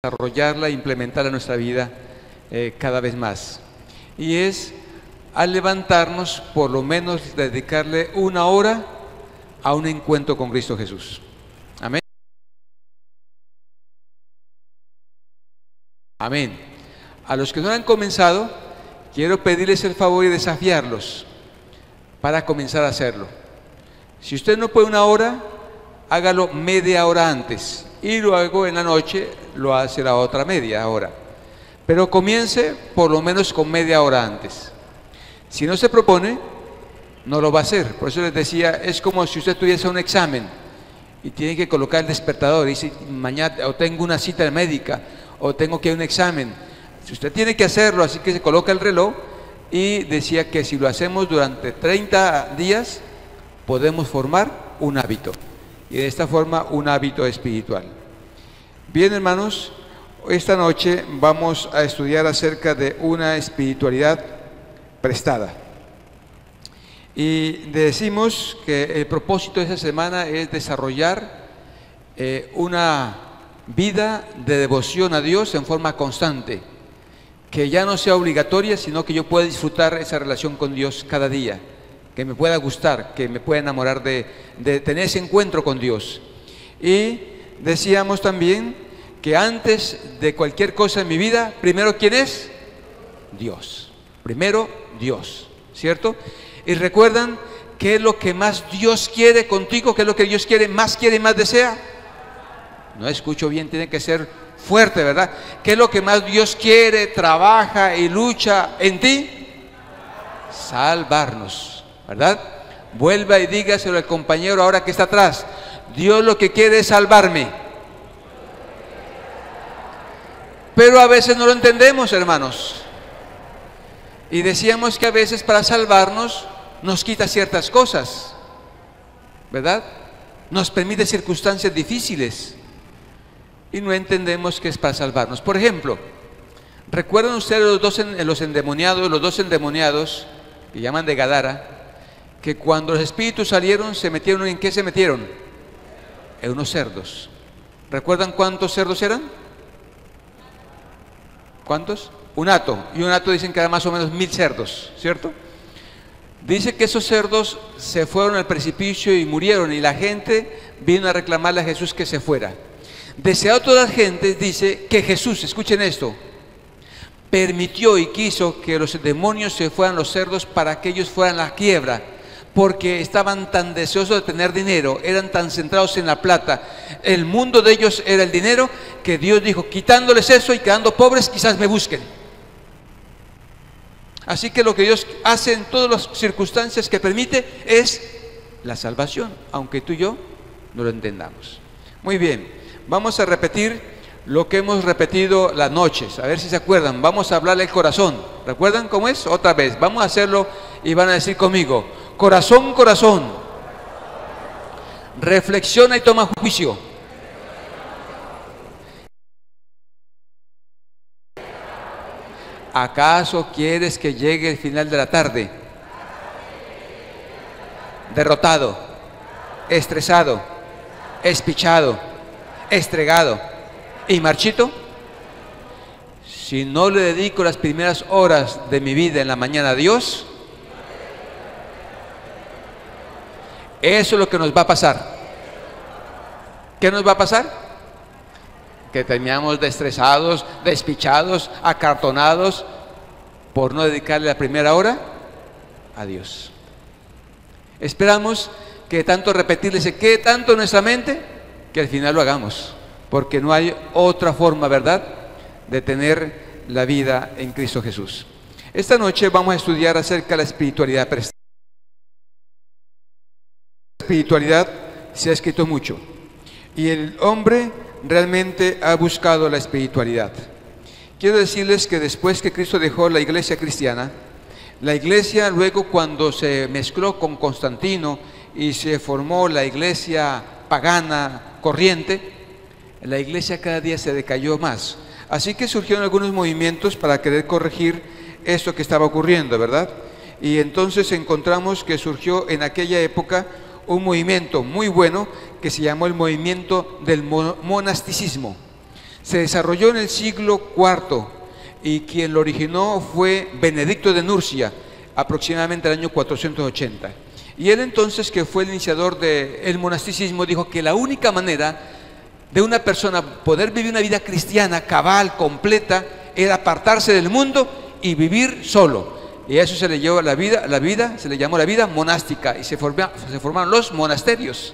desarrollarla e implementarla en nuestra vida cada vez más. Y es al levantarnos, por lo menos dedicarle una hora a un encuentro con Cristo Jesús. Amén. Amén. A los que no han comenzado, quiero pedirles el favor y desafiarlos para comenzar a hacerlo. Si usted no puede una hora, hágalo media hora antes. Y luego en la noche lo hace la otra media hora. Pero comience por lo menos con media hora antes. Si no se propone, no lo va a hacer. Por eso les decía, es como si usted tuviese un examen y tiene que colocar el despertador y dice, mañana o tengo una cita médica o tengo que ir a un examen. Si usted tiene que hacerlo, así que se coloca el reloj. Y decía que si lo hacemos durante 30 días, podemos formar un hábito. Y de esta forma un hábito espiritual. Bien, hermanos, esta noche vamos a estudiar acerca de una espiritualidad prestada. Y decimos que el propósito de esta semana es desarrollar una vida de devoción a Dios en forma constante, que ya no sea obligatoria, sino que yo pueda disfrutar esa relación con Dios cada día, que me pueda gustar, que me pueda enamorar de tener ese encuentro con Dios. Y decíamos también que antes de cualquier cosa en mi vida, primero, ¿quién es? Dios. Primero, Dios, ¿cierto? Y recuerdan qué es lo que más Dios quiere contigo, qué es lo que Dios quiere y más desea. No escucho bien, tiene que ser fuerte, ¿verdad? ¿Qué es lo que más Dios quiere, trabaja y lucha en ti? Salvarnos, ¿verdad? Vuelva y dígaselo al compañero ahora que está atrás. Dios lo que quiere es salvarme. Pero a veces no lo entendemos, hermanos. Y decíamos que a veces para salvarnos nos quita ciertas cosas, ¿verdad? Nos permite circunstancias difíciles. Y no entendemos que es para salvarnos. Por ejemplo, ¿recuerdan ustedes los dos endemoniados que llaman de Gadara, que cuando los espíritus salieron, se metieron ¿en qué se metieron? En unos cerdos. ¿Recuerdan cuántos cerdos eran? ¿Cuántos? Un hato. Y un hato dicen que era más o menos 1000 cerdos, ¿cierto? Dice que esos cerdos se fueron al precipicio y murieron, y la gente vino a reclamarle a Jesús que se fuera. Deseado toda la gente, dice que Jesús, escuchen esto, permitió y quiso que los demonios se fueran los cerdos para que ellos fueran a la quiebra, porque estaban tan deseosos de tener dinero, eran tan centrados en la plata, el mundo de ellos era el dinero, que Dios dijo, quitándoles eso y quedando pobres, quizás me busquen. Así que lo que Dios hace en todas las circunstancias que permite es la salvación, aunque tú y yo no lo entendamos. Muy bien. Vamos a repetir lo que hemos repetido las noches, a ver si se acuerdan. Vamos a hablarle al corazón. ¿Recuerdan cómo es? Otra vez, vamos a hacerlo y van a decir conmigo: corazón, corazón, reflexiona y toma juicio. ¿Acaso quieres que llegue el final de la tarde derrotado, estresado, espichado, estregado y marchito? Si no le dedico las primeras horas de mi vida en la mañana a Dios, eso es lo que nos va a pasar. ¿Qué nos va a pasar? Que terminamos estresados, despichados, acartonados por no dedicarle la primera hora a Dios. Esperamos que tanto repetirle se quede tanto en nuestra mente que al final lo hagamos, porque no hay otra forma, ¿verdad?, de tener la vida en Cristo Jesús. Esta noche vamos a estudiar acerca de la espiritualidad prestada. La espiritualidad se ha escrito mucho y el hombre realmente ha buscado la espiritualidad. Quiero decirles que después que Cristo dejó la iglesia cristiana, la iglesia luego, cuando se mezcló con Constantino y se formó la iglesia pagana corriente, la iglesia cada día se decayó más. Así que surgieron algunos movimientos para querer corregir esto que estaba ocurriendo, ¿verdad? Y entonces encontramos que surgió en aquella época un movimiento muy bueno que se llamó el movimiento del monasticismo. Se desarrolló en el siglo IV y quien lo originó fue Benedicto de Nursia, aproximadamente el año 480. Y él entonces, que fue el iniciador del monasticismo, dijo que la única manera de una persona poder vivir una vida cristiana cabal, completa, era apartarse del mundo y vivir solo. Y a eso se le llevó se le llamó la vida monástica, y se formaron los monasterios.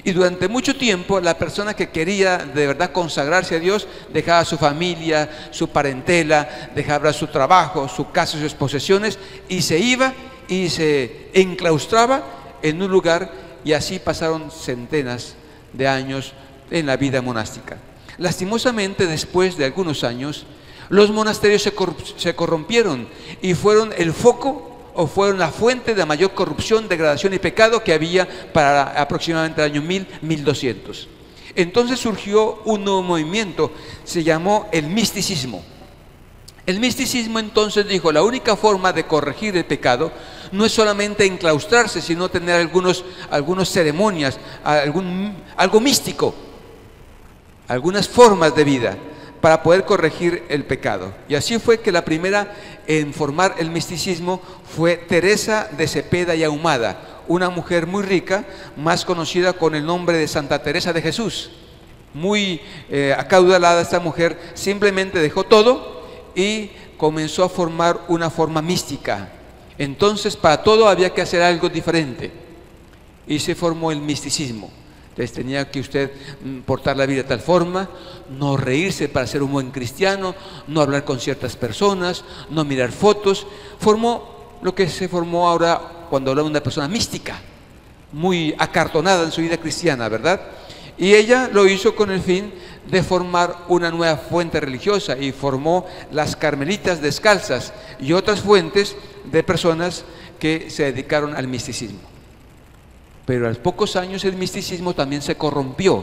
Y durante mucho tiempo la persona que quería de verdad consagrarse a Dios dejaba su familia, su parentela, dejaba su trabajo, su casa, sus posesiones, y se iba y se enclaustraba en un lugar, y así pasaron centenas de años en la vida monástica. Lastimosamente, después de algunos años, los monasterios se corrompieron y fueron el foco o fueron la fuente de mayor corrupción, degradación y pecado que había para aproximadamente el año 1200. Entonces surgió un nuevo movimiento, se llamó el misticismo. El misticismo entonces dijo, la única forma de corregir el pecado no es solamente enclaustrarse, sino tener algunas ceremonias, algo místico, algunas formas de vida para poder corregir el pecado. Y así fue que la primera en formar el misticismo fue Teresa de Cepeda y Ahumada, una mujer muy rica, más conocida con el nombre de Santa Teresa de Jesús. Muy acaudalada esta mujer, simplemente dejó todo y comenzó a formar una forma mística. Entonces para todo había que hacer algo diferente y se formó el misticismo. Entonces tenía que usted portar la vida de tal forma, no reírse para ser un buen cristiano, no hablar con ciertas personas, no mirar fotos. Formó lo que se formó ahora cuando hablamos de una persona mística, muy acartonada en su vida cristiana, ¿verdad? Y ella lo hizo con el fin de formar una nueva fuente religiosa y formó las Carmelitas Descalzas y otras fuentes de personas que se dedicaron al misticismo. Pero a los pocos años el misticismo también se corrompió,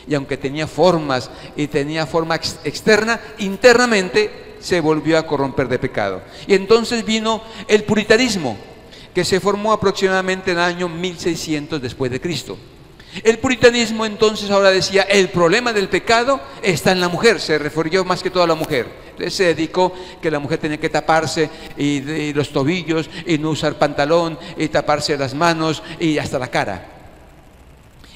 y aunque tenía formas y tenía forma externa, internamente se volvió a corromper de pecado. Y entonces vino el puritanismo, que se formó aproximadamente en el año 1600 después de Cristo. El puritanismo entonces ahora decía, el problema del pecado está en la mujer, se refirió más que todo a la mujer. Entonces se dedicó que la mujer tenía que taparse y los tobillos y no usar pantalón y taparse las manos y hasta la cara.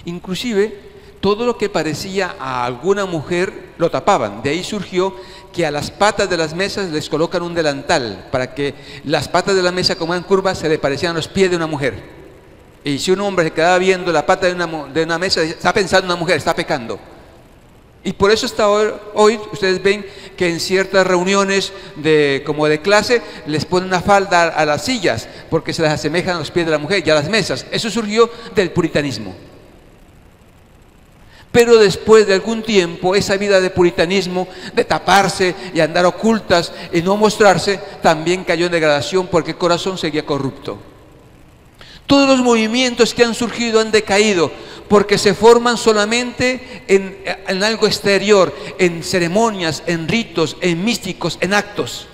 Inclusive todo lo que parecía a alguna mujer lo tapaban. De ahí surgió que a las patas de las mesas les colocan un delantal para que las patas de la mesa, como eran curvas, se le parecían a los pies de una mujer. Y si un hombre se quedaba viendo la pata de una mesa, está pensando en una mujer, está pecando. Y por eso hasta hoy ustedes ven que en ciertas reuniones como de clase les ponen una falda a las sillas porque se les asemejan a los pies de la mujer y a las mesas. Eso surgió del puritanismo. Pero después de algún tiempo, esa vida de puritanismo, de taparse y andar ocultas y no mostrarse, también cayó en degradación porque el corazón seguía corrupto. Todos los movimientos que han surgido han decaído porque se forman solamente en algo exterior, en ceremonias, en ritos, en místicos, en actos.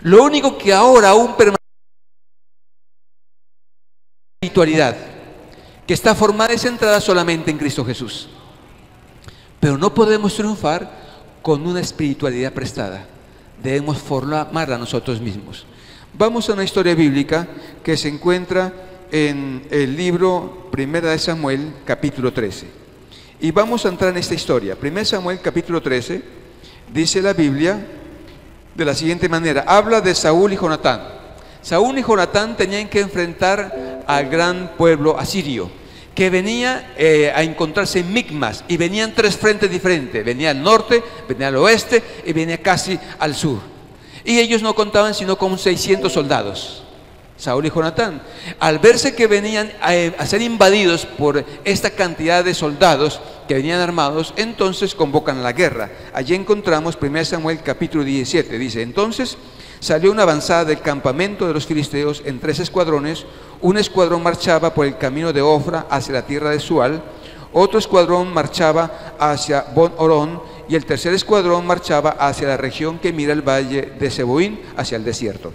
Lo único que ahora aún permanece es la espiritualidad, que está formada y centrada solamente en Cristo Jesús. Pero no podemos triunfar con una espiritualidad prestada. Debemos formarla nosotros mismos. Vamos a una historia bíblica que se encuentra en el libro 1 de Samuel, capítulo 13. Y vamos a entrar en esta historia. 1 Samuel, capítulo 13, dice la Biblia de la siguiente manera. Habla de Saúl y Jonatán. Saúl y Jonatán tenían que enfrentar al gran pueblo asirio, que venía a encontrarse en Micmas, y venían tres frentes diferentes. Venía al norte, venía al oeste y venía casi al sur. Y ellos no contaban sino con 600 soldados. Saúl y Jonatán, al verse que venían a ser invadidos por esta cantidad de soldados que venían armados, entonces convocan a la guerra. Allí encontramos 1 Samuel capítulo 17, dice: entonces salió una avanzada del campamento de los filisteos en 3 escuadrones. Un escuadrón marchaba por el camino de Ofra hacia la tierra de Sual, otro escuadrón marchaba hacia Bon-Orón, y el tercer escuadrón marchaba hacia la región que mira el valle de Seboín, hacia el desierto.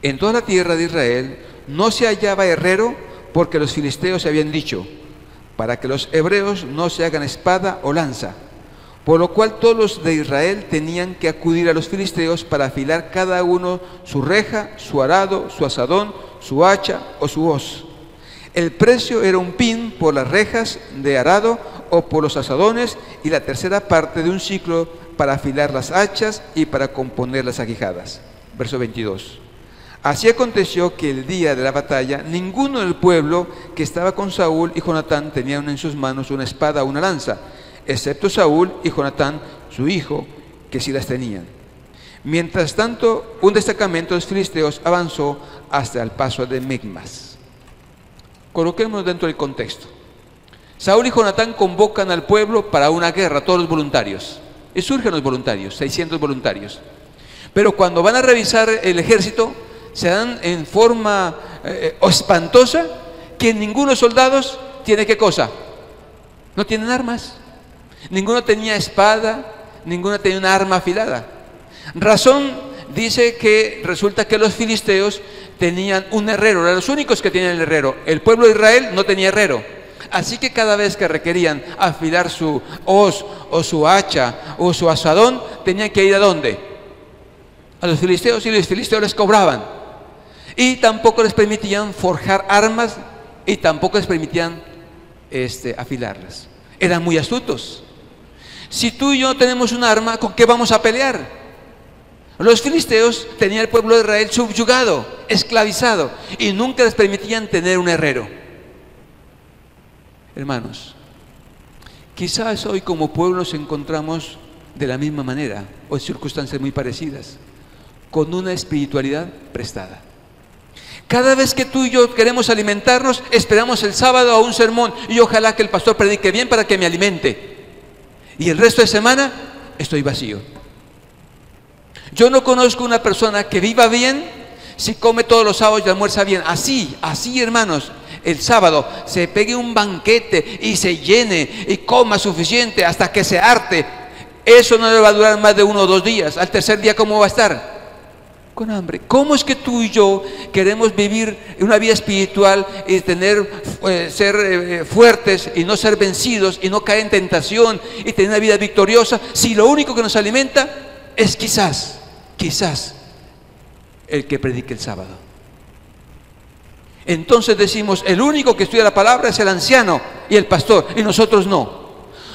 En toda la tierra de Israel no se hallaba herrero, porque los filisteos se habían dicho: para que los hebreos no se hagan espada o lanza, Por lo cual todos los de Israel tenían que acudir a los filisteos para afilar cada uno su reja, su arado, su azadón, su hacha o su hoz. El precio era un pin por las rejas de arado o por los azadones, y la tercera parte de un siclo para afilar las hachas y para componer las aguijadas. Verso 22. Así aconteció que el día de la batalla, ninguno del pueblo que estaba con Saúl y Jonatán tenían en sus manos una espada o una lanza, excepto Saúl y Jonatán, su hijo, que sí las tenían. Mientras tanto, un destacamento de los filisteos avanzó hasta el paso de Micmas. Coloquémonos dentro del contexto. Saúl y Jonatán convocan al pueblo para una guerra, todos los voluntarios. Y surgen los voluntarios, 600 voluntarios. Pero cuando van a revisar el ejército, se dan en forma espantosa que ninguno de los soldados tiene ¿qué cosa? No tienen armas. Ninguno tenía espada, ninguno tenía una arma afilada. Razón dice que resulta que los filisteos tenían un herrero, eran los únicos que tenían el herrero. El pueblo de Israel no tenía herrero. Así que cada vez que requerían afilar su hoz o su hacha o su azadón, tenían que ir ¿a dónde? A los filisteos, y los filisteos les cobraban. Y tampoco les permitían forjar armas y tampoco les permitían afilarlas. Eran muy astutos. Si tú y yo no tenemos un arma, ¿con qué vamos a pelear? Los filisteos tenían el pueblo de Israel subyugado, esclavizado, y nunca les permitían tener un herrero. Hermanos, quizás hoy como pueblo nos encontramos de la misma manera, o en circunstancias muy parecidas, con una espiritualidad prestada. Cada vez que tú y yo queremos alimentarnos, esperamos el sábado a un sermón, y ojalá que el pastor predique bien para que me alimente. Y el resto de semana estoy vacío. Yo no conozco una persona que viva bien si come todos los sábados y almuerza bien. Así, hermanos, el sábado se pegue un banquete y se llene y coma suficiente hasta que se harte. Eso no le va a durar más de 1 o 2 días. Al tercer día, ¿cómo va a estar? Con hambre. ¿Cómo es que tú y yo queremos vivir una vida espiritual y ser fuertes y no ser vencidos y no caer en tentación y tener una vida victoriosa, si lo único que nos alimenta es quizás el que predique el sábado? Entonces decimos, el único que estudia la palabra es el anciano y el pastor, y nosotros no.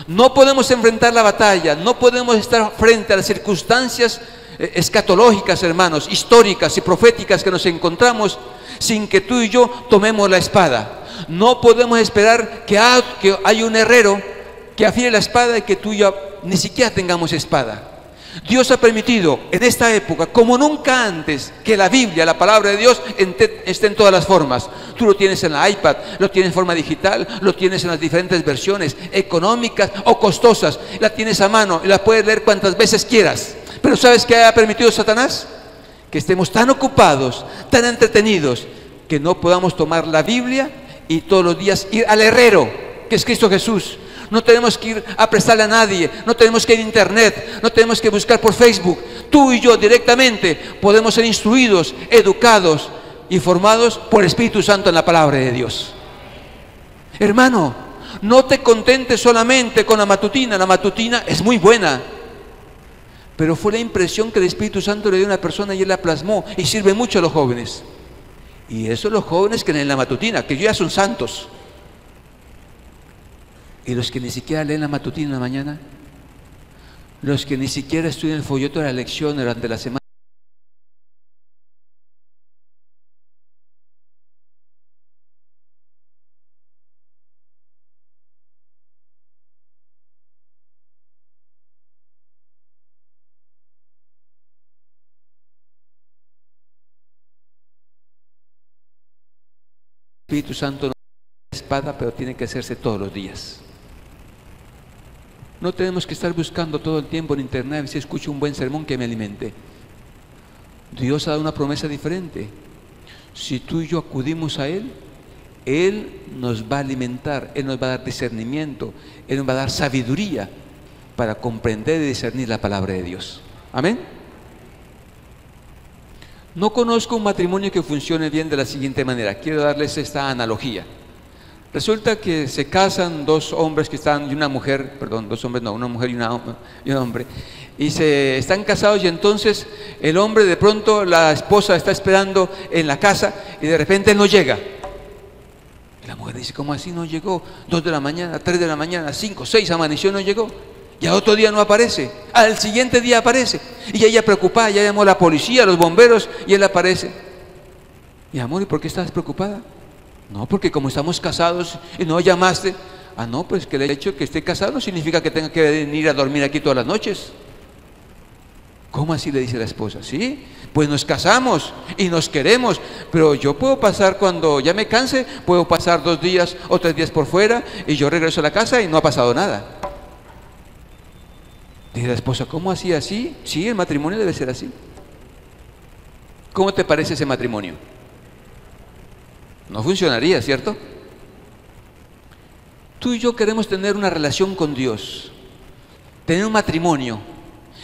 No podemos enfrentar la batalla, no podemos estar frente a las circunstancias escatológicas, hermanos, históricas y proféticas que nos encontramos sin que tú y yo tomemos la espada. No podemos esperar que haya un herrero que afile la espada y que tú y yo ni siquiera tengamos espada. Dios ha permitido en esta época, como nunca antes, que la Biblia, la palabra de Dios, esté en todas las formas. Tú lo tienes en la iPad, lo tienes en forma digital, lo tienes en las diferentes versiones, económicas o costosas. La tienes a mano y la puedes leer cuantas veces quieras. Pero ¿sabes qué ha permitido Satanás? Que estemos tan ocupados, tan entretenidos, que no podamos tomar la Biblia y todos los días ir al herrero, que es Cristo Jesús. No tenemos que ir a prestarle a nadie, no tenemos que ir a internet, no tenemos que buscar por Facebook. Tú y yo directamente podemos ser instruidos, educados y formados por el Espíritu Santo en la palabra de Dios. Hermano, no te contentes solamente con la matutina es muy buena, pero fue la impresión que el Espíritu Santo le dio a una persona y él la plasmó, y sirve mucho a los jóvenes. Y eso los jóvenes que leen la matutina, que ya son santos. Y los que ni siquiera leen la matutina en la mañana, los que ni siquiera estudian el folleto de la lección durante la semana. El Espíritu Santo no es espada, pero tiene que hacerse todos los días. No tenemos que estar buscando todo el tiempo en internet a ver si escucho un buen sermón que me alimente. Dios ha dado una promesa diferente. Si tú y yo acudimos a Él, Él nos va a alimentar, Él nos va a dar discernimiento, Él nos va a dar sabiduría para comprender y discernir la palabra de Dios. Amén. No conozco un matrimonio que funcione bien de la siguiente manera. Quiero darles esta analogía. Resulta que se casan dos hombres que están, y una mujer, perdón, dos hombres no, una mujer y un hombre, y se están casados, y entonces el hombre, de pronto la esposa está esperando en la casa y de repente él no llega. Y la mujer dice, ¿cómo así no llegó? 2 de la mañana, 3 de la mañana, 5, 6, amaneció, no llegó. Y al otro día no aparece, al siguiente día aparece. Y ella preocupada, ya llamó a la policía, a los bomberos, y él aparece. Y amor, ¿y por qué estás preocupada? No, porque como estamos casados y no llamaste. Ah, no, pues que el hecho de que esté casado no significa que tenga que venir a dormir aquí todas las noches. ¿Cómo así?, le dice la esposa. Sí, pues nos casamos y nos queremos, pero yo puedo pasar, cuando ya me canse, puedo pasar 2 días o 3 días por fuera y yo regreso a la casa y no ha pasado nada. Dice la esposa, ¿cómo así? ¿Así? Sí, el matrimonio debe ser así. ¿Cómo te parece ese matrimonio? No funcionaría, ¿cierto? Tú y yo queremos tener una relación con Dios, tener un matrimonio,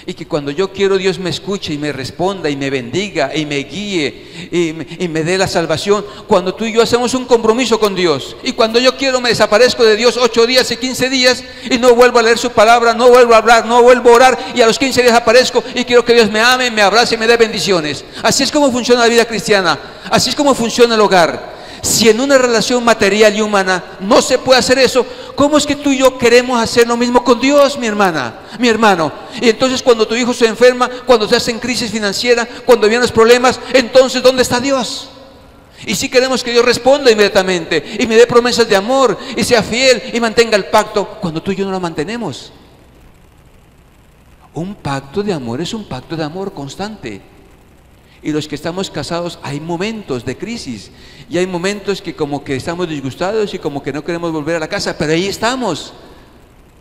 y que cuando yo quiero Dios me escuche y me responda y me bendiga y me guíe y me dé la salvación. Cuando tú y yo hacemos un compromiso con Dios, y cuando yo quiero me desaparezco de Dios 8 días y 15 días y no vuelvo a leer su palabra, no vuelvo a hablar, no vuelvo a orar, y a los 15 días aparezco y quiero que Dios me ame, me abrace y me dé bendiciones. Así es como funciona la vida cristiana, así es como funciona el hogar. Si en una relación material y humana no se puede hacer eso, ¿cómo es que tú y yo queremos hacer lo mismo con Dios, mi hermana, mi hermano? Y entonces cuando tu hijo se enferma, cuando estás en crisis financiera, cuando vienen los problemas, entonces ¿dónde está Dios? Y si queremos que Dios responda inmediatamente y me dé promesas de amor y sea fiel y mantenga el pacto, cuando tú y yo no lo mantenemos. Un pacto de amor es un pacto de amor constante. Y los que estamos casados, hay momentos de crisis y hay momentos que como que estamos disgustados y como que no queremos volver a la casa, pero ahí estamos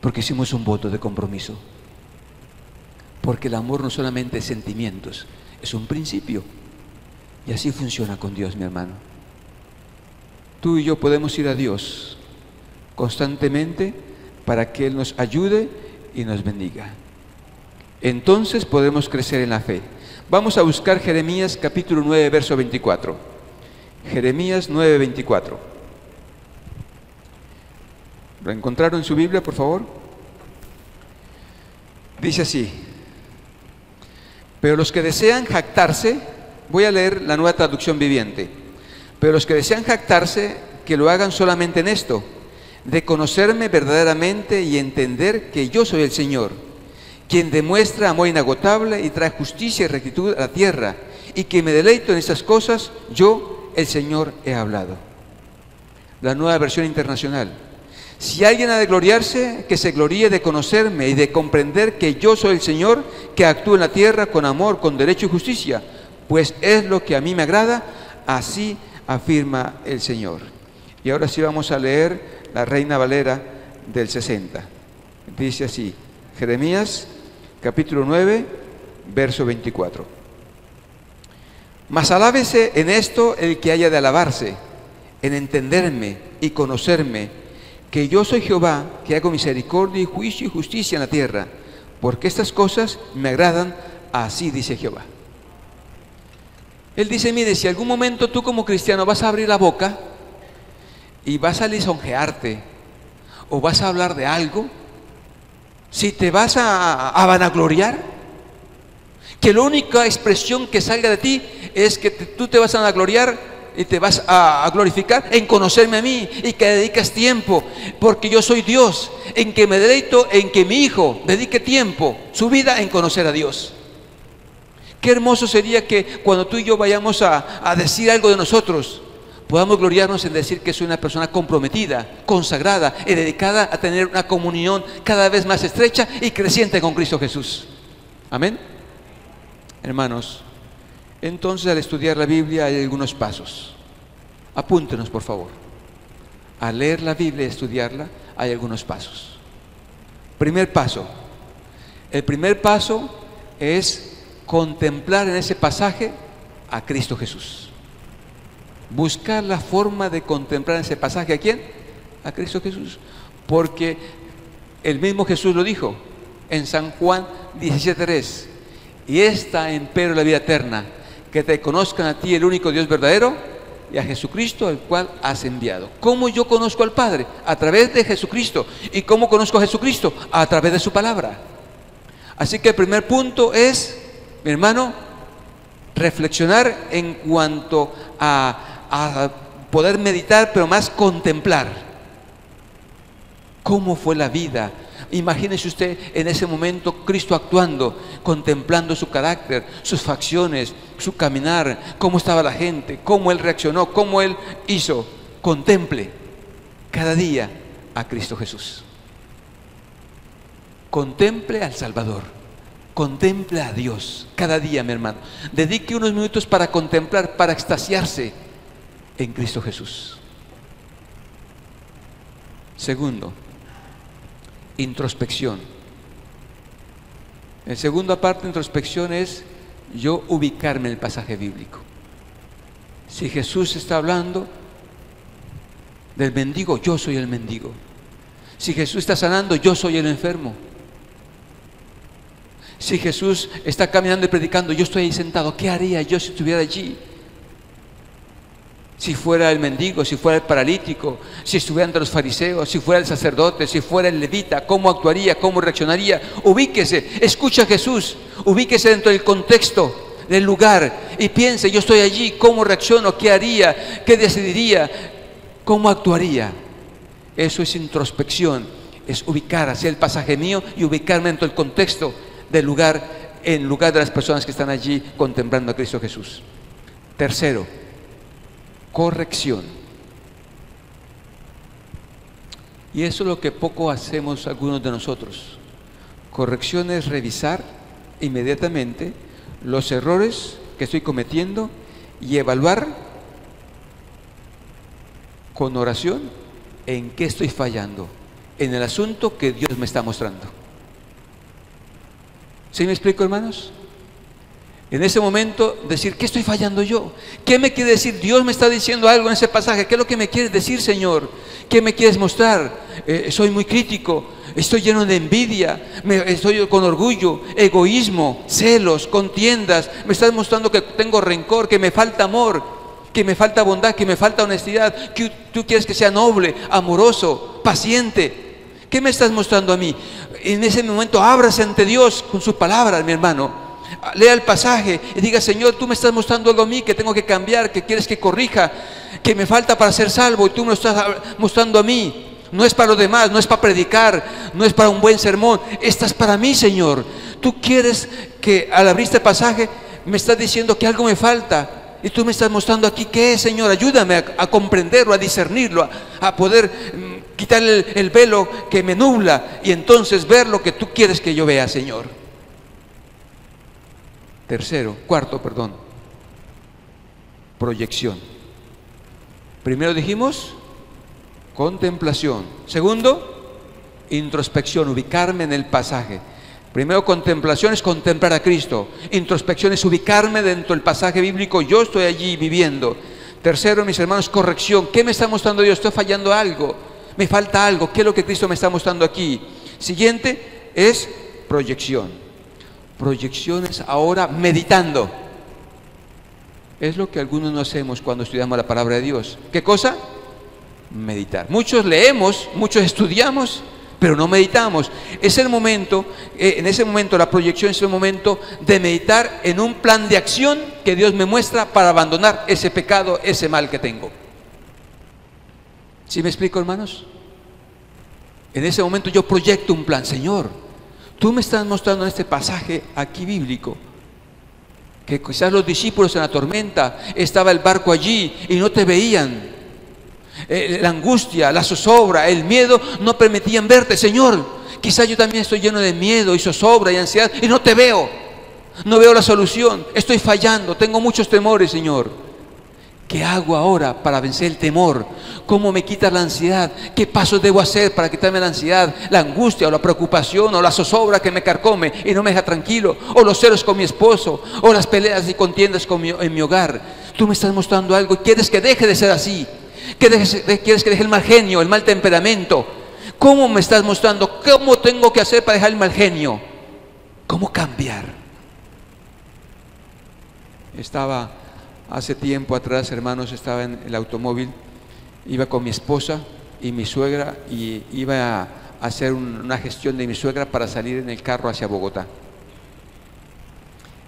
porque hicimos un voto de compromiso, porque el amor no solamente es sentimientos, es un principio. Y así funciona con Dios, mi hermano. Tú y yo podemos ir a Dios constantemente para que Él nos ayude y nos bendiga. Entonces podemos crecer en la fe. Vamos a buscar Jeremías capítulo 9, verso 24. Jeremías 9, 24. ¿Lo encontraron en su Biblia, por favor? Dice así: pero los que desean jactarse, voy a leer la Nueva Traducción Viviente, pero los que desean jactarse, que lo hagan solamente en esto, de conocerme verdaderamente y entender que yo soy el Señor, quien demuestra amor inagotable y trae justicia y rectitud a la tierra, y que me deleito en estas cosas, yo, el Señor, he hablado. La Nueva Versión Internacional. Si alguien ha de gloriarse, que se gloríe de conocerme y de comprender que yo soy el Señor, que actúo en la tierra con amor, con derecho y justicia, pues es lo que a mí me agrada, así afirma el Señor. Y ahora sí vamos a leer la Reina Valera del 60. Dice así, Jeremías capítulo 9, verso 24. Mas alábese en esto el que haya de alabarse, en entenderme y conocerme, que yo soy Jehová, que hago misericordia y juicio y justicia en la tierra, porque estas cosas me agradan, así dice Jehová. Él dice, mire, si algún momento tú como cristiano vas a abrir la boca y vas a lisonjearte o vas a hablar de algo, si te vas a vanagloriar, que la única expresión que salga de ti es que tú te vas a vanagloriar y te vas a glorificar en conocerme a mí, y que dedicas tiempo, porque yo soy Dios, en que me deleito en que mi hijo dedique tiempo, su vida, en conocer a Dios. Qué hermoso sería que cuando tú y yo vayamos a decir algo de nosotros, podamos gloriarnos en decir que soy una persona comprometida, consagrada y dedicada a tener una comunión cada vez más estrecha y creciente con Cristo Jesús. Amén. Hermanos, entonces al estudiar la Biblia hay algunos pasos. Apúntenos, por favor. Al leer la Biblia y estudiarla hay algunos pasos. Primer paso. El primer paso es contemplar en ese pasaje a Cristo Jesús. Buscar la forma de contemplar en ese pasaje ¿a quién? A Cristo Jesús. Porque el mismo Jesús lo dijo en San Juan 17:3. Y esta empero la vida eterna, que te conozcan a ti, el único Dios verdadero, y a Jesucristo al cual has enviado. ¿Cómo yo conozco al Padre? A través de Jesucristo. ¿Y cómo conozco a Jesucristo? A través de su palabra. Así que el primer punto es, mi hermano, reflexionar en cuanto a poder meditar, pero más contemplar. ¿Cómo fue la vida? Imagínese usted en ese momento Cristo actuando, contemplando su carácter, sus facciones, su caminar, cómo estaba la gente, cómo Él reaccionó, cómo Él hizo. Contemple cada día a Cristo Jesús. Contemple al Salvador. Contemple a Dios cada día, mi hermano. Dedique unos minutos para contemplar, para extasiarse en Cristo Jesús. Segundo, introspección. La segunda parte de introspección es yo ubicarme en el pasaje bíblico. Si Jesús está hablando del mendigo, yo soy el mendigo. Si Jesús está sanando, yo soy el enfermo. Si Jesús está caminando y predicando, yo estoy ahí sentado. ¿Qué haría yo si estuviera allí? Si fuera el mendigo, si fuera el paralítico, si estuviera entre los fariseos, si fuera el sacerdote, si fuera el levita, ¿cómo actuaría? ¿Cómo reaccionaría? Ubíquese, escucha a Jesús, ubíquese dentro del contexto del lugar y piense, yo estoy allí, ¿cómo reacciono? ¿Qué haría? ¿Qué decidiría? ¿Cómo actuaría? Eso es introspección, es ubicar hacia el pasaje mío y ubicarme dentro del contexto del lugar, en lugar de las personas que están allí contemplando a Cristo Jesús. Tercero, corrección. Y eso es lo que poco hacemos algunos de nosotros. Corrección es revisar inmediatamente los errores que estoy cometiendo y evaluar con oración en qué estoy fallando, en el asunto que Dios me está mostrando. ¿Sí me explico, hermanos? En ese momento decir, ¿qué estoy fallando yo? ¿Qué me quiere decir? Dios me está diciendo algo en ese pasaje. ¿Qué es lo que me quieres decir, Señor? ¿Qué me quieres mostrar? Soy muy crítico, estoy lleno de envidia, estoy con orgullo, egoísmo, celos, contiendas. Me estás mostrando que tengo rencor, que me falta amor, que me falta bondad, que me falta honestidad, que tú quieres que sea noble, amoroso, paciente. ¿Qué me estás mostrando a mí? En ese momento ábrase ante Dios con sus palabras, mi hermano. Lea el pasaje y diga, Señor, tú me estás mostrando algo a mí que tengo que cambiar, que quieres que corrija, que me falta para ser salvo y tú me lo estás mostrando a mí. No es para los demás, no es para predicar, no es para un buen sermón, esta es para mí, Señor. Tú quieres que al abrir este pasaje me estás diciendo que algo me falta y tú me estás mostrando aquí qué es, Señor. Ayúdame a comprenderlo, a discernirlo, a poder quitar el velo que me nubla y entonces ver lo que tú quieres que yo vea, Señor. Cuarto, proyección. Primero dijimos contemplación. Segundo, introspección, ubicarme en el pasaje. Primero, contemplación es contemplar a Cristo. Introspección es ubicarme dentro del pasaje bíblico. Yo estoy allí viviendo. Tercero, mis hermanos, corrección. ¿Qué me está mostrando Dios? Estoy fallando algo. Me falta algo. ¿Qué es lo que Cristo me está mostrando aquí? Siguiente es proyección. Proyecciones ahora meditando. Es lo que algunos no hacemos cuando estudiamos la palabra de Dios. ¿Qué cosa? Meditar. Muchos leemos, muchos estudiamos, pero no meditamos. Es el momento, en ese momento la proyección es el momento de meditar en un plan de acción que Dios me muestra para abandonar ese pecado, ese mal que tengo. ¿Sí me explico, hermanos? En ese momento yo proyecto un plan. Señor, tú me estás mostrando en este pasaje aquí bíblico que quizás los discípulos en la tormenta, estaba el barco allí y no te veían. La angustia, la zozobra, el miedo no permitían verte. Señor, quizás yo también estoy lleno de miedo y zozobra y ansiedad y no te veo. No veo la solución, estoy fallando, tengo muchos temores, Señor. ¿Qué hago ahora para vencer el temor? ¿Cómo me quitas la ansiedad? ¿Qué pasos debo hacer para quitarme la ansiedad, la angustia o la preocupación o la zozobra que me carcome y no me deja tranquilo? O los celos con mi esposo, o las peleas y contiendas en mi hogar. Tú me estás mostrando algo y quieres que deje de ser así. Quieres que deje el mal genio, el mal temperamento. ¿Cómo me estás mostrando? ¿Cómo tengo que hacer para dejar el mal genio? ¿Cómo cambiar? Estaba Hace tiempo atrás, hermanos, estaba en el automóvil, iba con mi esposa y mi suegra y iba a hacer una gestión de mi suegra para salir en el carro hacia Bogotá.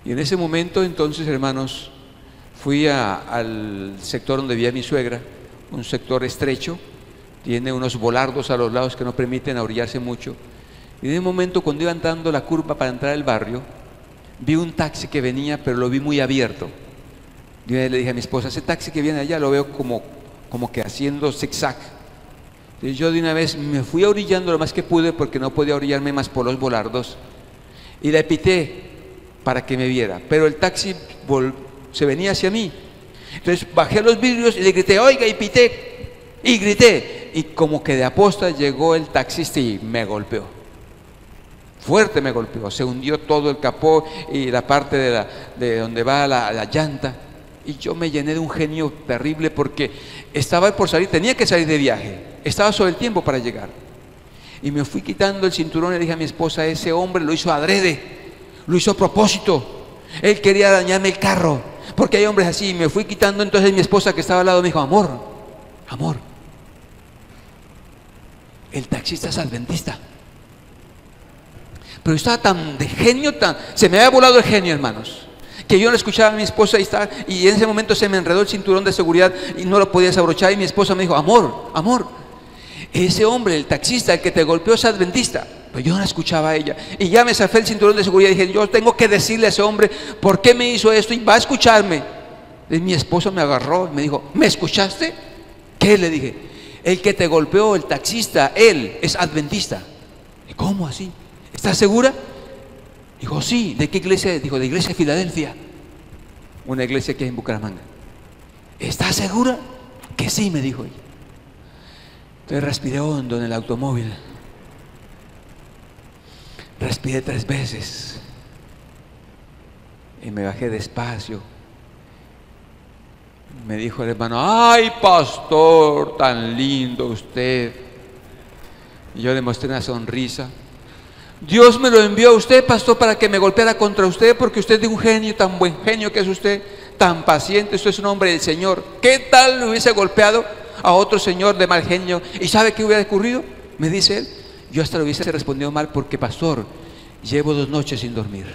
Y en ese momento, entonces, hermanos, fui al sector donde vivía mi suegra, un sector estrecho, tiene unos volardos a los lados que no permiten orillarse mucho. Y en un momento, cuando iba entrando la curva para entrar al barrio, vi un taxi que venía, pero lo vi muy abierto. Yo le dije a mi esposa, ese taxi que viene allá lo veo como que haciendo zigzag. Entonces yo de una vez me fui orillando lo más que pude porque no podía orillarme más por los volardos y le pité para que me viera, pero el taxi se venía hacia mí. Entonces bajé los vidrios y le grité, oiga, y pité, y grité, y como que de aposta llegó el taxista y me golpeó. Fuerte me golpeó, se hundió todo el capó y la parte de donde va la llanta. Y yo me llené de un genio terrible porque estaba por salir, tenía que salir de viaje, estaba sobre el tiempo para llegar. Y me fui quitando el cinturón y le dije a mi esposa, ese hombre lo hizo adrede, lo hizo a propósito, él quería dañarme el carro, porque hay hombres así. Y me fui quitando, entonces mi esposa que estaba al lado me dijo, amor, el taxista es adventista. Pero yo estaba tan de genio, se me había volado el genio, hermanos, que yo no escuchaba a mi esposa y en ese momento se me enredó el cinturón de seguridad y no lo podía desabrochar, y mi esposa me dijo, amor, ese hombre, el taxista, el que te golpeó es adventista. Pero yo no la escuchaba a ella y ya me zafé el cinturón de seguridad y dije, yo tengo que decirle a ese hombre por qué me hizo esto y va a escucharme. Y mi esposa me agarró y me dijo, ¿me escuchaste? ¿Qué? Le dije, el que te golpeó, el taxista, él es adventista. ¿Y cómo así? ¿Estás segura? Dijo, sí. ¿De qué iglesia? Dijo, de Iglesia de Filadelfia, una iglesia que hay en Bucaramanga. ¿Estás segura? Que sí, me dijo ella. Entonces respiré hondo en el automóvil, respiré 3 veces y me bajé despacio. Me dijo el hermano, ay, pastor, tan lindo usted. Y yo le mostré una sonrisa. Dios me lo envió a usted, pastor, para que me golpeara contra usted, porque usted es de un genio, tan buen genio que es usted, tan paciente, usted es un hombre del Señor. ¿Qué tal le hubiese golpeado a otro señor de mal genio? ¿Y sabe qué hubiera ocurrido? Me dice él, yo hasta le hubiese respondido mal, porque pastor, llevo 2 noches sin dormir.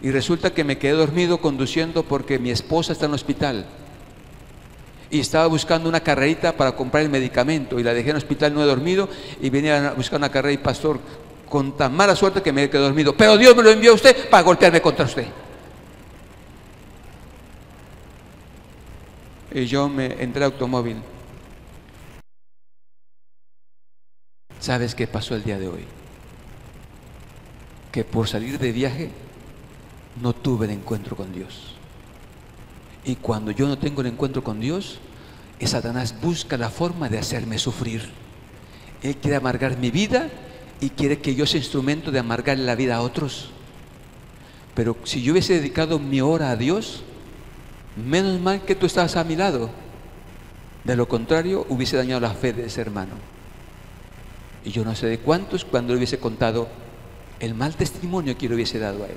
Y resulta que me quedé dormido conduciendo porque mi esposa está en el hospital. Y estaba buscando una carrerita para comprar el medicamento y la dejé en el hospital, no he dormido, y venía a buscar una carrera y pastor, con tan mala suerte que me quedé dormido. Pero Dios me lo envió a usted para golpearme contra usted. Y yo me entré al automóvil. ¿Sabes qué pasó el día de hoy? Que por salir de viaje no tuve el encuentro con Dios. Y cuando yo no tengo el encuentro con Dios, Satanás busca la forma de hacerme sufrir. Él quiere amargar mi vida y quiere que yo sea instrumento de amargarle la vida a otros. Pero si yo hubiese dedicado mi hora a Dios, menos mal que tú estabas a mi lado. De lo contrario, hubiese dañado la fe de ese hermano. Y yo no sé de cuántos, cuando le hubiese contado el mal testimonio que le hubiese dado a él.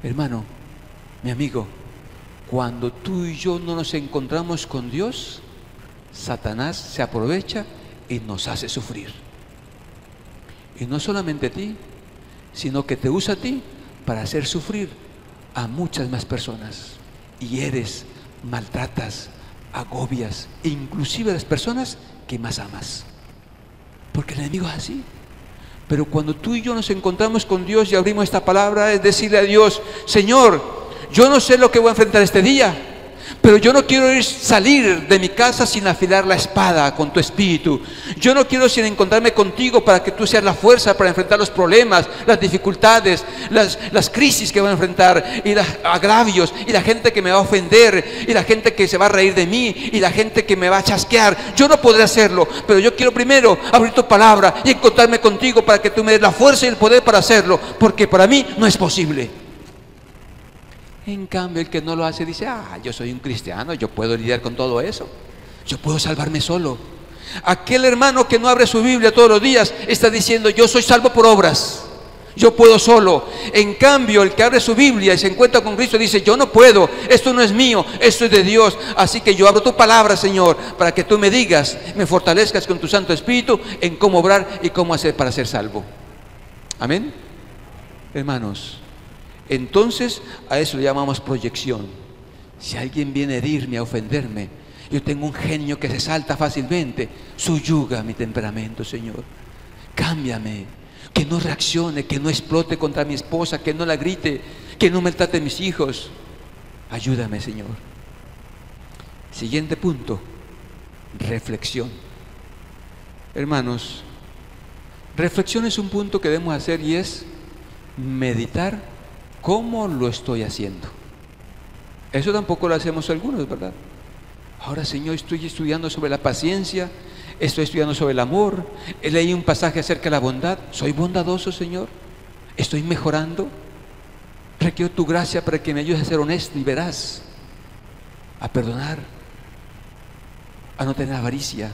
Hermano, mi amigo, cuando tú y yo no nos encontramos con Dios, Satanás se aprovecha y nos hace sufrir. Y no solamente a ti, sino que te usa a ti para hacer sufrir a muchas más personas. Y eres, maltratas, agobias, inclusive a las personas que más amas. Porque el enemigo es así. Pero cuando tú y yo nos encontramos con Dios y abrimos esta palabra, es decirle a Dios, Señor, yo no sé lo que voy a enfrentar este día, pero yo no quiero salir de mi casa sin afilar la espada con tu espíritu. Yo no quiero sin encontrarme contigo para que tú seas la fuerza para enfrentar los problemas, las dificultades, las crisis que voy a enfrentar, y los agravios, y la gente que me va a ofender, y la gente que se va a reír de mí, y la gente que me va a chasquear. Yo no podré hacerlo, pero yo quiero primero abrir tu palabra y encontrarme contigo para que tú me des la fuerza y el poder para hacerlo, porque para mí no es posible. En cambio, el que no lo hace dice, yo soy un cristiano, yo puedo lidiar con todo eso, yo puedo salvarme solo. Aquel hermano que no abre su Biblia todos los días está diciendo, yo soy salvo por obras, yo puedo solo. En cambio, el que abre su Biblia y se encuentra con Cristo dice, yo no puedo, esto no es mío, esto es de Dios. Así que yo abro tu palabra, Señor, para que tú me digas, me fortalezcas con tu Santo Espíritu en cómo obrar y cómo hacer para ser salvo. Amén. Hermanos, entonces a eso le llamamos proyección. Si alguien viene a herirme, a ofenderme, yo tengo un genio que se salta fácilmente, suyuga mi temperamento, Señor. Cámbiame, que no reaccione, que no explote contra mi esposa, que no la grite, que no maltrate a mis hijos. Ayúdame, Señor. Siguiente punto, reflexión. Hermanos, reflexión es un punto que debemos hacer y es meditar cómo lo estoy haciendo. Eso tampoco lo hacemos algunos, ¿verdad? Ahora, Señor, estoy estudiando sobre la paciencia, estoy estudiando sobre el amor, leí un pasaje acerca de la bondad. ¿Soy bondadoso, Señor? ¿Estoy mejorando? Requiero tu gracia para que me ayudes a ser honesto y veraz, a perdonar, a no tener avaricia,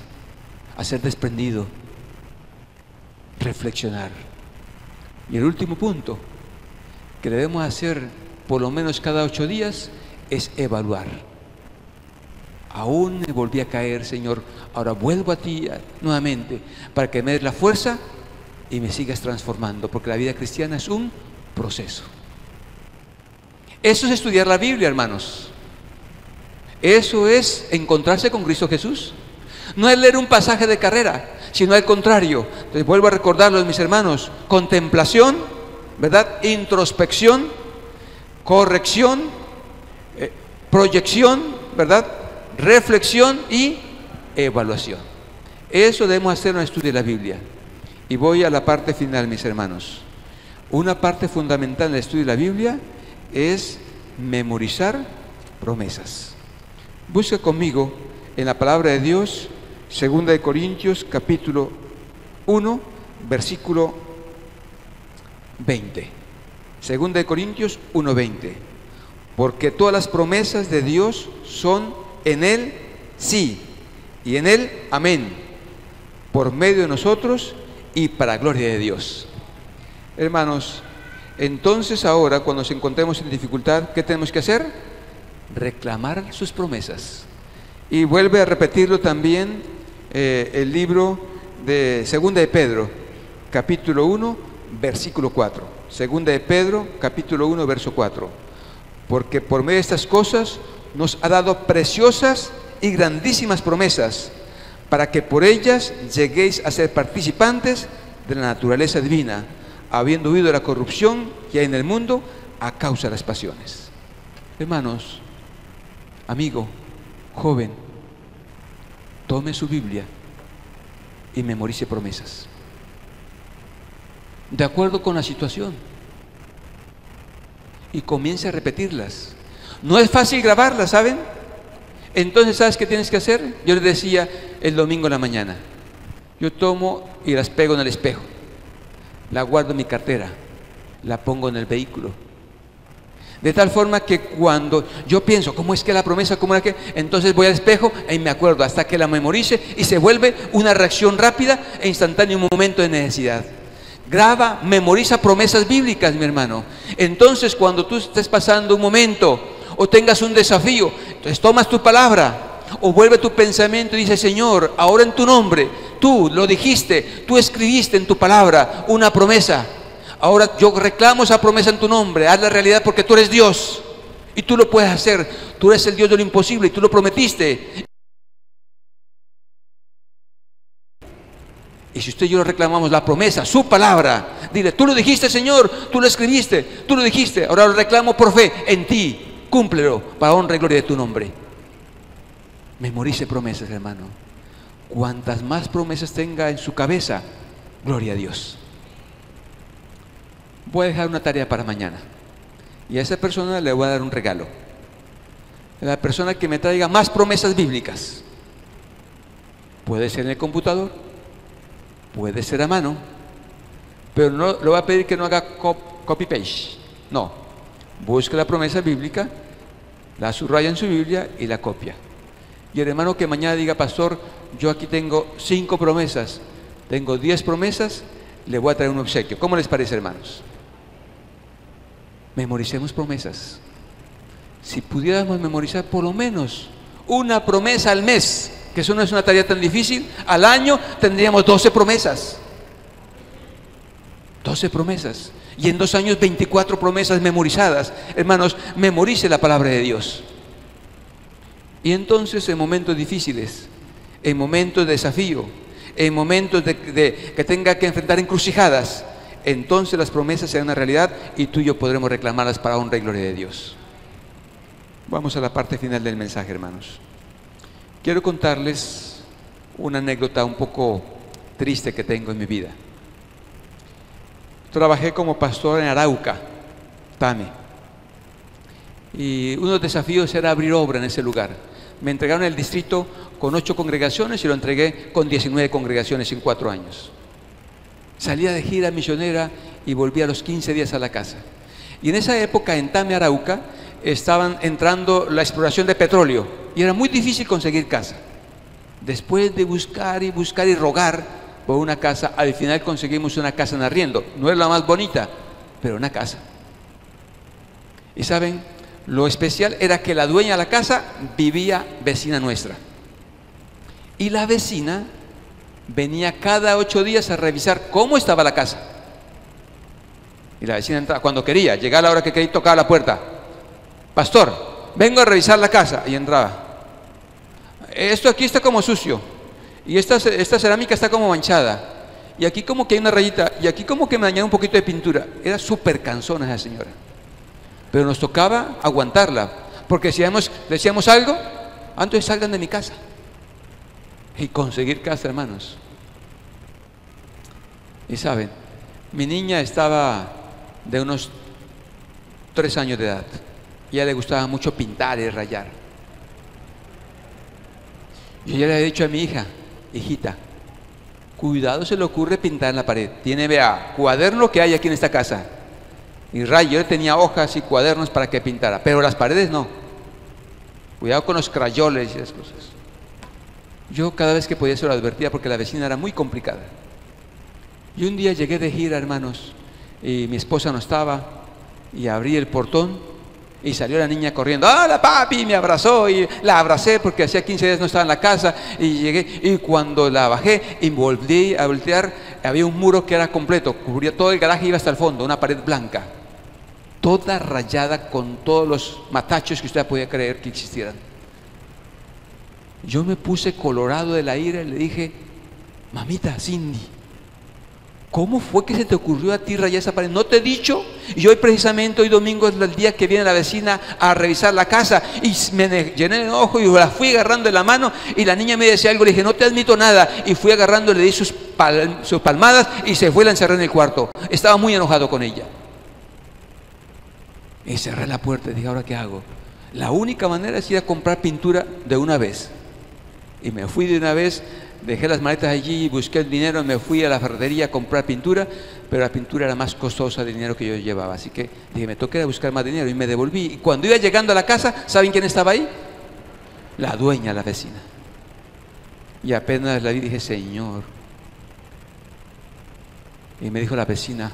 a ser desprendido, reflexionar. Y el último punto que debemos hacer por lo menos cada 8 días es evaluar. Aún me volví a caer, Señor, ahora vuelvo a ti nuevamente para que me des la fuerza y me sigas transformando, porque la vida cristiana es un proceso. Eso es estudiar la Biblia, hermanos. Eso es encontrarse con Cristo Jesús. No es leer un pasaje de carrera, sino al contrario. Les vuelvo a recordarlos, mis hermanos: contemplación, ¿verdad? Introspección, corrección, proyección, ¿verdad? Reflexión y evaluación. Eso debemos hacer en el estudio de la Biblia. Y voy a la parte final, mis hermanos. Una parte fundamental en el estudio de la Biblia es memorizar promesas. Busca conmigo en la palabra de Dios, 2 Corintios capítulo 1, versículo 20. 2 Corintios 1, 20. Porque todas las promesas de Dios son en Él sí, y en Él amén, por medio de nosotros y para gloria de Dios. Hermanos, entonces ahora cuando nos encontremos en dificultad, ¿qué tenemos que hacer? Reclamar sus promesas. Y vuelve a repetirlo también el libro de 2 de Pedro, capítulo 1, versículo 4. 2 de Pedro, capítulo 1, verso 4. Porque por medio de estas cosas nos ha dado preciosas y grandísimas promesas, para que por ellas lleguéis a ser participantes de la naturaleza divina, habiendo huido de la corrupción que hay en el mundo a causa de las pasiones. Hermanos, amigo, joven, tome su Biblia y memorice promesas de acuerdo con la situación y comience a repetirlas. No es fácil grabarlas, ¿saben? Entonces, ¿sabes qué tienes que hacer? Yo les decía el domingo en la mañana, yo tomo y las pego en el espejo, la guardo en mi cartera, la pongo en el vehículo, de tal forma que cuando yo pienso, ¿cómo es que la promesa? ¿Cómo era que? Entonces voy al espejo y me acuerdo hasta que la memorice y se vuelve una reacción rápida e instantánea en un momento de necesidad. Graba, memoriza promesas bíblicas, mi hermano. Entonces cuando tú estés pasando un momento o tengas un desafío, entonces tomas tu palabra o vuelve tu pensamiento y dice, Señor, ahora en tu nombre, tú lo dijiste, tú escribiste en tu palabra una promesa. Ahora yo reclamo esa promesa en tu nombre, haz la realidad porque tú eres Dios y tú lo puedes hacer. Tú eres el Dios de lo imposible y tú lo prometiste. Y si usted y yo reclamamos la promesa, su palabra, dile, tú lo dijiste, Señor, tú lo escribiste, tú lo dijiste, ahora lo reclamo por fe en ti, cúmplelo para honra y gloria de tu nombre. Memorice promesas, hermano. Cuantas más promesas tenga en su cabeza, gloria a Dios. Voy a dejar una tarea para mañana y a esa persona le voy a dar un regalo. A la persona que me traiga más promesas bíblicas, puede ser en el computador, puede ser a mano, pero no le voy a pedir que no haga copy-paste. No, busque la promesa bíblica, la subraya en su Biblia y la copia. Y el hermano que mañana diga, pastor, yo aquí tengo 5 promesas, tengo 10 promesas, le voy a traer un obsequio. ¿Cómo les parece, hermanos? memoricemos promesas. Si pudiéramos memorizar por lo menos una promesa al mes, que eso no es una tarea tan difícil, al año tendríamos 12 promesas. 12 promesas. Y en 2 años 24 promesas memorizadas. Hermanos, memorice la palabra de Dios. Y entonces en momentos difíciles, en momentos de desafío, en momentos de que tenga que enfrentar encrucijadas, entonces las promesas serán una realidad y tú y yo podremos reclamarlas para honra y gloria de Dios. Vamos a la parte final del mensaje, hermanos. Quiero contarles una anécdota un poco triste que tengo en mi vida. Trabajé como pastor en Arauca, Tame, y uno de los desafíos era abrir obra en ese lugar. Me entregaron el distrito con 8 congregaciones y lo entregué con 19 congregaciones en 4 años. Salía de gira misionera y volví a los 15 días a la casa. Y en esa época en Tame, Arauca, estaban entrando la exploración de petróleo y era muy difícil conseguir casa. Después de buscar y buscar y rogar por una casa, al final conseguimos una casa en arriendo. No es la más bonita, pero una casa. Y saben, lo especial era que la dueña de la casa vivía vecina nuestra. Y la vecina venía cada 8 días a revisar cómo estaba la casa. Y la vecina entraba cuando quería, llegaba a la hora que quería, tocaba la puerta. Pastor, vengo a revisar la casa. Y entraba. Esto aquí está como sucio. Y esta cerámica está como manchada. Y aquí como que hay una rayita. Y aquí como que me dañaron un poquito de pintura. Era súper cansona esa señora. Pero nos tocaba aguantarla. Porque si decíamos algo, antes salgan de mi casa. Y conseguir casa, hermanos. Y saben, mi niña estaba de unos 3 años de edad. Y a ella le gustaba mucho pintar y rayar. Yo ya le había dicho a mi hija, hijita, cuidado se le ocurre pintar en la pared. Tiene, vea, cuaderno que hay aquí en esta casa. Y rayo, yo tenía hojas y cuadernos para que pintara, pero las paredes no. Cuidado con los crayoles y esas cosas. Yo cada vez que podía se lo advertía porque la vecina era muy complicada. Y un día llegué de gira, hermanos, y mi esposa no estaba, y abrí el portón y salió la niña corriendo. ¡Hola, papi! Me abrazó y la abracé porque hacía 15 días no estaba en la casa. Y llegué, y cuando la bajé y volví a voltear, había un muro que era completo, cubría todo el garaje, iba hasta el fondo, una pared blanca, toda rayada con todos los matachos que usted podía creer que existieran. Yo me puse colorado de la ira y le dije, mamita Cindy, ¿cómo fue que se te ocurrió a ti rayar esa pared? ¿No te he dicho? Y hoy precisamente, hoy domingo es el día que viene la vecina a revisar la casa. Y me llené de enojo y la fui agarrando de la mano. Y la niña me decía algo, le dije, no te admito nada. Y fui agarrando, le di sus palmadas y se fue y la encerré en el cuarto. Estaba muy enojado con ella. Y cerré la puerta y dije, ¿ahora qué hago? La única manera es ir a comprar pintura de una vez. Y me fui de una vez. Dejé las maletas allí, busqué el dinero, me fui a la ferretería a comprar pintura, pero la pintura era más costosa del dinero que yo llevaba, así que dije, me toca ir a buscar más dinero y me devolví. Y cuando iba llegando a la casa, ¿saben quién estaba ahí? La dueña, la vecina. Y apenas la vi, dije, Señor. Y me dijo la vecina,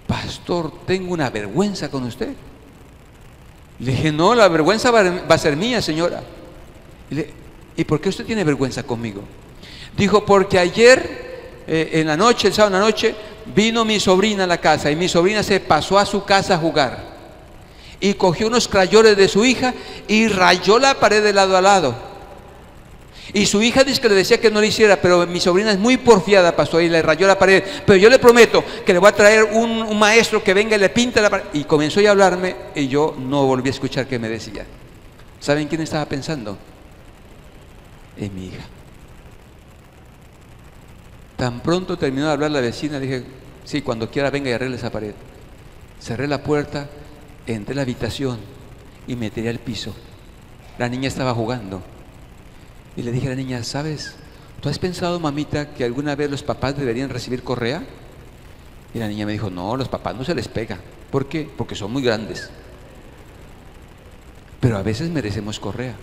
pastor, tengo una vergüenza con usted. Le dije, no, la vergüenza va a ser mía, señora. ¿Y por qué usted tiene vergüenza conmigo? Dijo, porque ayer en la noche, el sábado en la noche, vino mi sobrina a la casa y mi sobrina se pasó a su casa a jugar y cogió unos crayones de su hija y rayó la pared de lado a lado. Y su hija dice que le decía que no lo hiciera, pero mi sobrina es muy porfiada, pastor, y le rayó la pared. Pero yo le prometo que le voy a traer un maestro que venga y le pinte la pared. Y comenzó a hablarme y yo no volví a escuchar qué me decía. ¿Saben quién estaba pensando? En mi hija. Tan pronto terminó de hablar la vecina, dije, sí, cuando quiera venga y arregle esa pared. Cerré la puerta, entré a la habitación y me tiré al piso. La niña estaba jugando. Y le dije a la niña, ¿sabes? ¿Tú has pensado, mamita, que alguna vez los papás deberían recibir correa? Y la niña me dijo, no, los papás no se les pega. ¿Por qué? Porque son muy grandes. Pero a veces merecemos correa.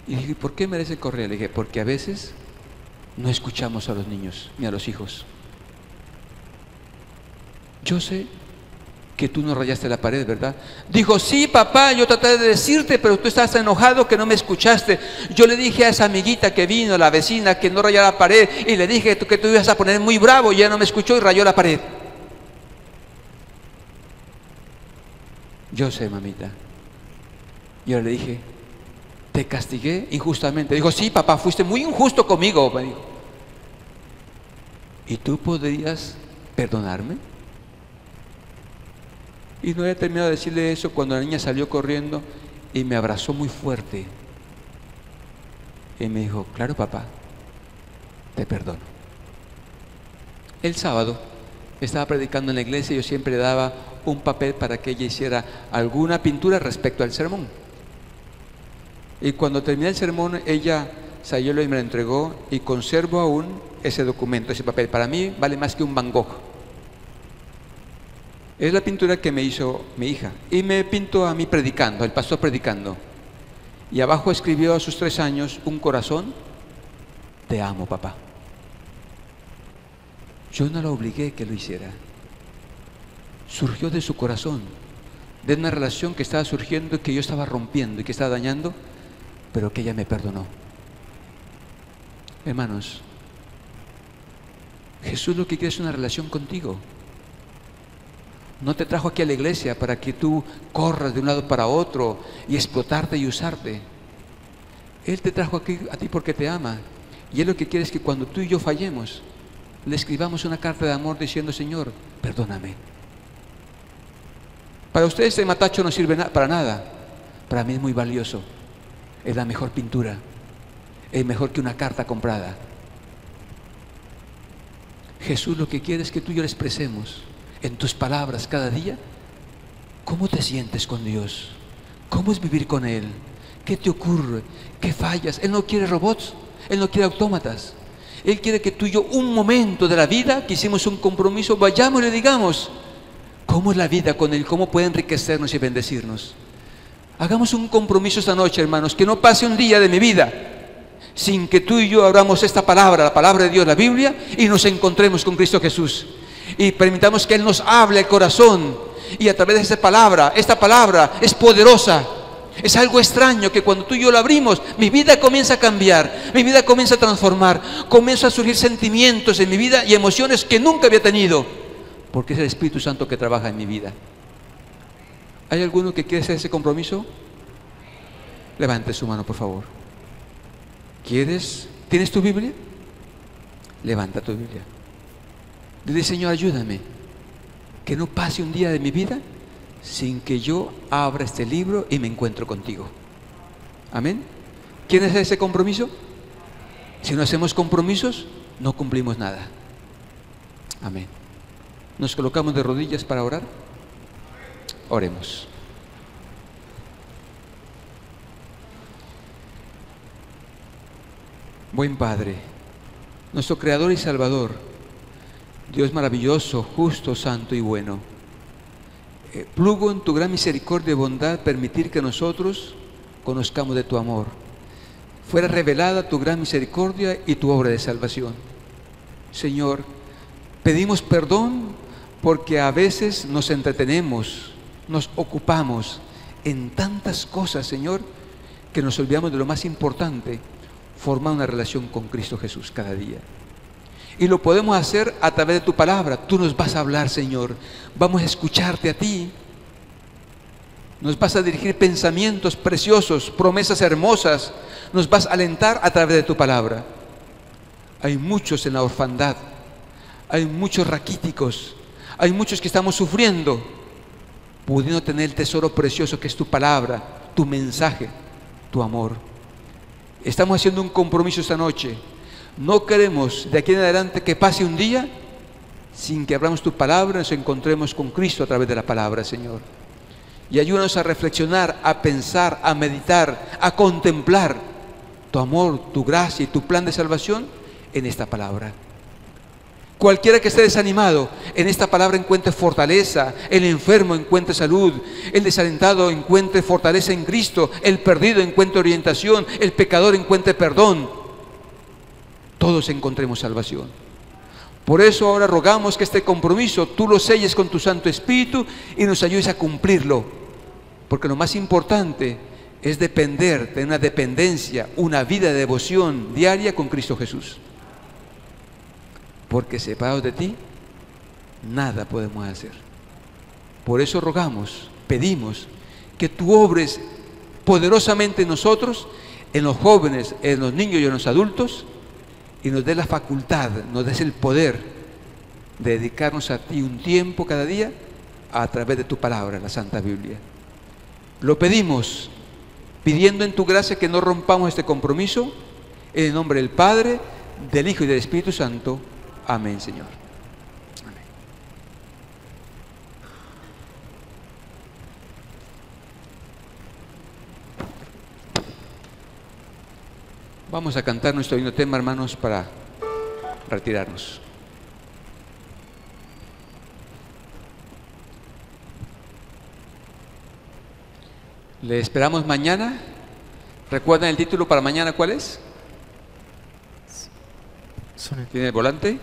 Y dije, ¿por qué merece correa? Le dije, porque a veces no escuchamos a los niños ni a los hijos. Yo sé que tú no rayaste la pared, ¿verdad? Dijo, sí, papá, yo traté de decirte, pero tú estás enojado que no me escuchaste. Yo le dije a esa amiguita que vino, la vecina, que no rayara la pared, y le dije que tú ibas a poner muy bravo, y ella no me escuchó y rayó la pared. Yo sé, mamita. Yo le dije, te castigué injustamente. Dijo, sí, papá, fuiste muy injusto conmigo, me dijo. ¿Y tú podrías perdonarme? Y no había terminado de decirle eso cuando la niña salió corriendo y me abrazó muy fuerte. Y me dijo, claro, papá, te perdono. El sábado estaba predicando en la iglesia y yo siempre le daba un papel para que ella hiciera alguna pintura respecto al sermón. Y cuando terminé el sermón, ella salió y me lo entregó, y conservo aún ese documento, ese papel. Para mí vale más que un Van Gogh. Es la pintura que me hizo mi hija, y me pintó a mí predicando, el pastor predicando. Y abajo escribió a sus 3 años un corazón: te amo, papá. Yo no la obligué que lo hiciera. Surgió de su corazón, de una relación que estaba surgiendo y que yo estaba rompiendo y que estaba dañando, pero que ella me perdonó. Hermanos, Jesús lo que quiere es una relación contigo. No te trajo aquí a la iglesia para que tú corras de un lado para otro y explotarte y usarte. Él te trajo aquí a ti porque te ama. Y Él lo que quiere es que cuando tú y yo fallemos, le escribamos una carta de amor diciendo: Señor, perdóname. Para ustedes este matacho no sirve para nada. Para mí es muy valioso. Es la mejor pintura. Es mejor que una carta comprada. Jesús lo que quiere es que tú y yo le expresemos en tus palabras cada día cómo te sientes con Dios, cómo es vivir con Él, qué te ocurre, qué fallas. Él no quiere robots, Él no quiere autómatas. Él quiere que tú y yo, un momento de la vida que hicimos un compromiso, vayamos y le digamos cómo es la vida con Él, cómo puede enriquecernos y bendecirnos. Hagamos un compromiso esta noche, hermanos, que no pase un día de mi vida sin que tú y yo abramos esta palabra, la palabra de Dios, la Biblia, y nos encontremos con Cristo Jesús. Y permitamos que Él nos hable el corazón, y a través de esta palabra es poderosa. Es algo extraño que cuando tú y yo lo abrimos, mi vida comienza a cambiar, mi vida comienza a transformar, comienza a surgir sentimientos en mi vida y emociones que nunca había tenido, porque es el Espíritu Santo que trabaja en mi vida. ¿Hay alguno que quiere hacer ese compromiso? Levante su mano, por favor. ¿Quieres? ¿Tienes tu Biblia? Levanta tu Biblia. Dile: Señor, ayúdame, que no pase un día de mi vida sin que yo abra este libro y me encuentro contigo. Amén. ¿Quieren hacer ese compromiso? Si no hacemos compromisos, no cumplimos nada. Amén. Nos colocamos de rodillas para orar. Oremos. Buen Padre, nuestro Creador y Salvador, Dios maravilloso, justo, santo y bueno, plugo en tu gran misericordia y bondad permitir que nosotros conozcamos de tu amor, fuera revelada tu gran misericordia y tu obra de salvación. Señor, pedimos perdón porque a veces nos entretenemos, nos ocupamos en tantas cosas, Señor, que nos olvidamos de lo más importante: formar una relación con Cristo Jesús cada día. Y lo podemos hacer a través de tu palabra. Tú nos vas a hablar, Señor. Vamos a escucharte a ti. Nos vas a dirigir pensamientos preciosos, promesas hermosas. Nos vas a alentar a través de tu palabra. Hay muchos en la orfandad. Hay muchos raquíticos. Hay muchos que estamos sufriendo, pudiendo tener el tesoro precioso que es tu palabra, tu mensaje, tu amor. Estamos haciendo un compromiso esta noche. No queremos de aquí en adelante que pase un día sin que abramos tu palabra y nos encontremos con Cristo a través de la palabra, Señor. Y ayúdanos a reflexionar, a pensar, a meditar, a contemplar tu amor, tu gracia y tu plan de salvación en esta palabra. Cualquiera que esté desanimado, en esta palabra encuentre fortaleza. El enfermo encuentre salud. El desalentado encuentre fortaleza en Cristo. El perdido encuentre orientación. El pecador encuentre perdón. Todos encontremos salvación. Por eso ahora rogamos que este compromiso tú lo selles con tu Santo Espíritu y nos ayudes a cumplirlo, porque lo más importante es depender, tener una dependencia, una vida de devoción diaria con Cristo Jesús, porque separados de ti nada podemos hacer. Por eso rogamos, pedimos que tú obres poderosamente en nosotros, en los jóvenes, en los niños y en los adultos, y nos des la facultad, nos des el poder de dedicarnos a ti un tiempo cada día a través de tu palabra, la Santa Biblia. Lo pedimos pidiendo en tu gracia que no rompamos este compromiso, en el nombre del Padre, del Hijo y del Espíritu Santo. Amén, Señor. Amén. Vamos a cantar nuestro himno tema, hermanos, para retirarnos. Le esperamos mañana. ¿Recuerdan el título para mañana cuál es? ¿Tiene el volante?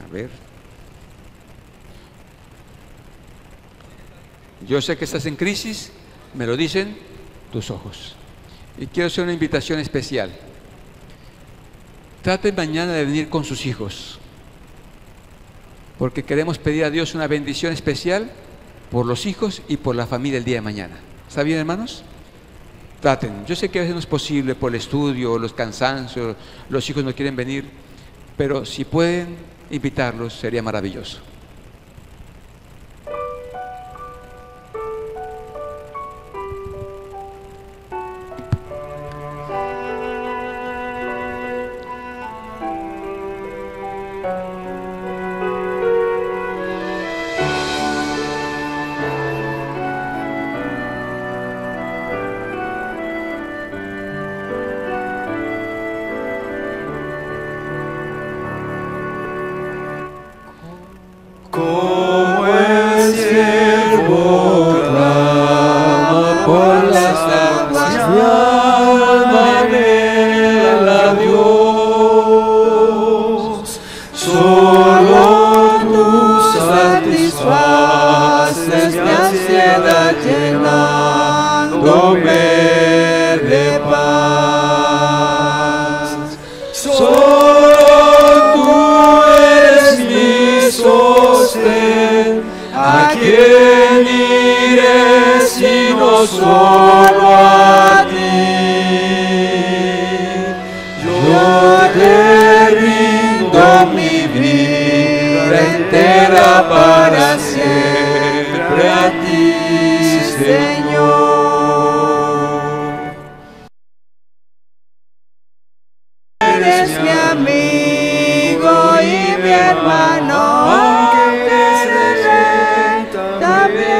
A ver. Yo sé que estás en crisis, me lo dicen tus ojos. Y quiero hacer una invitación especial. Traten mañana de venir con sus hijos, porque queremos pedir a Dios una bendición especial por los hijos y por la familia el día de mañana. ¿Está bien, hermanos? Traten. Yo sé que a veces no es posible por el estudio, los cansancios, los hijos no quieren venir, pero si pueden invitarlos sería maravilloso. Como el siervo clama por las aguas, mi alma anhela a Dios. Solo tú satisfaces mi ansiedad, llenándome de paz. Solo tú eres mi sostén. ¿A quién iré sino solo a ti? Yo te rindo mi vida entera para siempre a ti, Señor. Eres mi amigo y mi hermano, aunque eres también.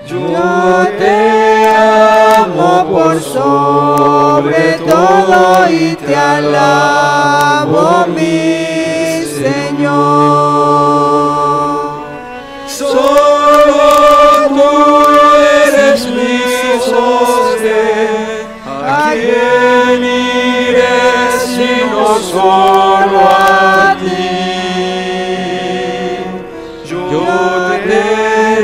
Yo te amo por sobre todo y te alabo, mi Señor. Solo tú eres mi sostén. ¿A quién iré sino solo a ti? Yo te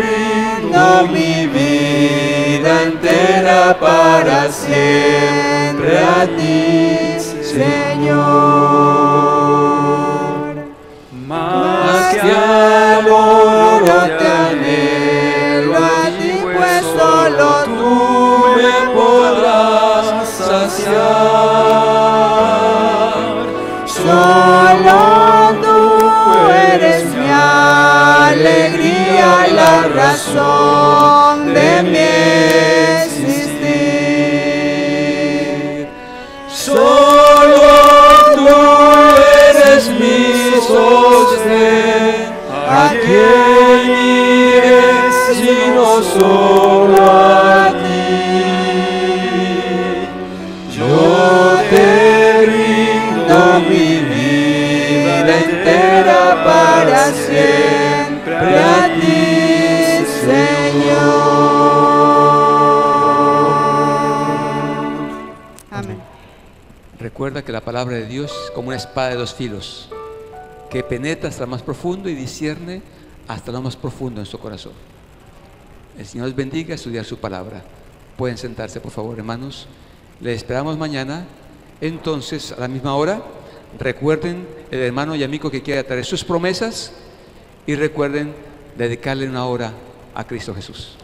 rindo mi vida entera para siempre a ti, Señor. Más que al oro te anhelo a ti, pues solo tú me podrás saciar. Solo tú eres mi alegría y la razón de mi existir. Solo tú eres mi sostén. ¿A quién iré sino solo a ti? Yo te rindo mi vida entera para siempre a ti, Señor. Amén. Recuerda Recuerda que la palabra de Dios es como una espada de dos filos, que penetra hasta lo más profundo y discierne hasta lo más profundo en su corazón. El Señor les bendiga a estudiar su palabra. Pueden sentarse, por favor, hermanos. Les esperamos mañana. Entonces, a la misma hora, recuerden el hermano y amigo que quiera traer sus promesas y recuerden dedicarle una hora a Cristo Jesús.